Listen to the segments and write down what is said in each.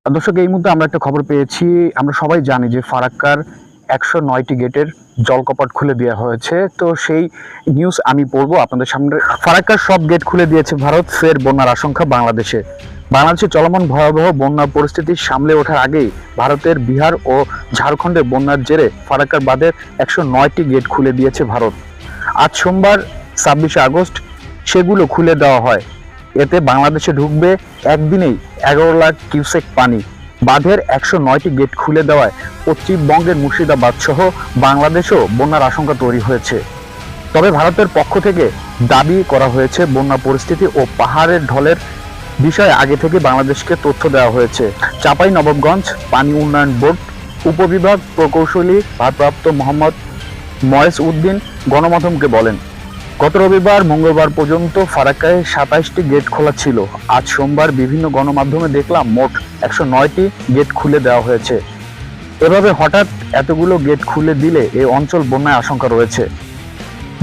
দর্শক, এই মুহূর্তে আমরা একটা খবর পেয়েছি। আমরা সবাই জানি যে ফারাক্কার ১০৯টি গেটের জলকপাট খুলে দেওয়া হয়েছে। তো সেই নিউজ আমি পড়বো আপনাদের সামনে। ফারাক্কার সব গেট খুলে দিয়েছে ভারত, ফের বন্যার আশঙ্কা বাংলাদেশে। বাংলাদেশে চলমান ভয়াবহ বন্যা পরিস্থিতি সামলে ওঠার আগেই ভারতের বিহার ও ঝাড়খণ্ডে বন্যার জেরে ফারাক্কার বাঁধের ১০৯টি গেট খুলে দিয়েছে ভারত। আজ সোমবার ২৬শে আগস্ট সেগুলো খুলে দেওয়া হয়। এতে বাংলাদেশে ঢুকবে একদিনেই ১১ লাখ কিউসেক পানি। বাঁধের ১০৯টি গেট খুলে দেওয়ায় পশ্চিমবঙ্গের মুর্শিদাবাদ সহ বাংলাদেশেও বন্যার আশঙ্কা তৈরি হয়েছে। তবে ভারতের পক্ষ থেকে দাবি করা হয়েছে, বন্যা পরিস্থিতি ও পাহাড়ের ঢলের বিষয়ে আগে থেকে বাংলাদেশকে তথ্য দেওয়া হয়েছে। চাঁপাইনবাবগঞ্জ পানি উন্নয়ন বোর্ড উপবিভাগ প্রকৌশলী ভারপ্রাপ্ত মোহাম্মদ ময়েস উদ্দিন গণমাধ্যমকে বলেন, গত রবিবার মঙ্গলবার পর্যন্ত ফারাক্কায় ২৭টি গেট খোলা ছিল। আজ সোমবার বিভিন্ন গণমাধ্যমে দেখলাম মোট ১০৯টি গেট খুলে দেওয়া হয়েছে। এভাবে হঠাৎ এতগুলো গেট খুলে দিলে এই অঞ্চল বন্যার আশঙ্কা রয়েছে।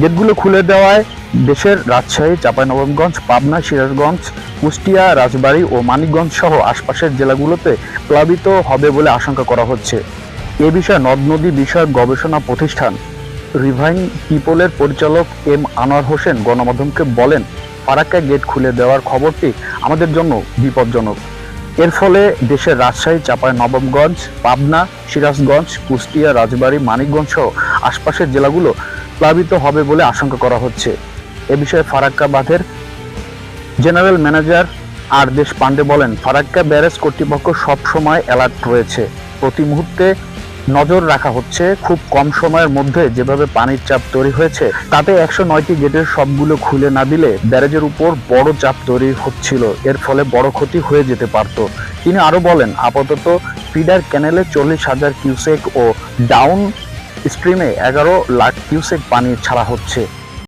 গেটগুলো খুলে দেওয়ায় দেশের রাজশাহী, চাঁপাইনবাবগঞ্জ, পাবনা, সিরাজগঞ্জ, কুষ্টিয়া, রাজবাড়ী ও মানিকগঞ্জ সহ আশপাশের জেলাগুলোতে প্লাবিত হবে বলে আশঙ্কা করা হচ্ছে। এ বিষয়ে নদ নদী বিষয়ক গবেষণা প্রতিষ্ঠান রিভাইন পিপলের পরিচালক এম আনোয়ার হোসেন গণমাধ্যমকে বলেন, ফারাক্কা গেট খুলে দেওয়ার খবরটি আমাদের জন্য বিপজ্জনক। এর ফলে দেশের রাজশাহী, চাঁপাইনবাবগঞ্জ, পাবনা, সিরাজগঞ্জ, কুষ্টিয়া, রাজবাড়ী, মানিকগঞ্জ সহ আশপাশের জেলাগুলো প্লাবিত হবে বলে আশঙ্কা করা হচ্ছে। এ বিষয়ে ফারাক্কা বাঁধের জেনারেল ম্যানেজার আর দেশ পান্ডে বলেন, ফারাক্কা ব্যারেজ কর্তৃপক্ষ সবসময় অ্যালার্ট রয়েছে, প্রতি মুহূর্তে নজর রাখা হচ্ছে। খুব কম সময়ের মধ্যে যেভাবে পানির চাপ তৈরি হয়েছে তাতে ১০৯টি গেটের সবগুলো খুলে না দিলে ব্যারেজের উপর বড় চাপ তৈরি হচ্ছিল, এর ফলে বড় ক্ষতি হয়ে যেতে পারত। তিনি আরো বলেন, আপাতত ফিডার ক্যানেলে ৪০,০০০ কিউসেক ও ডাউন স্ট্রিমে ১১ লাখ কিউসেক পানি ছাড়া হচ্ছে।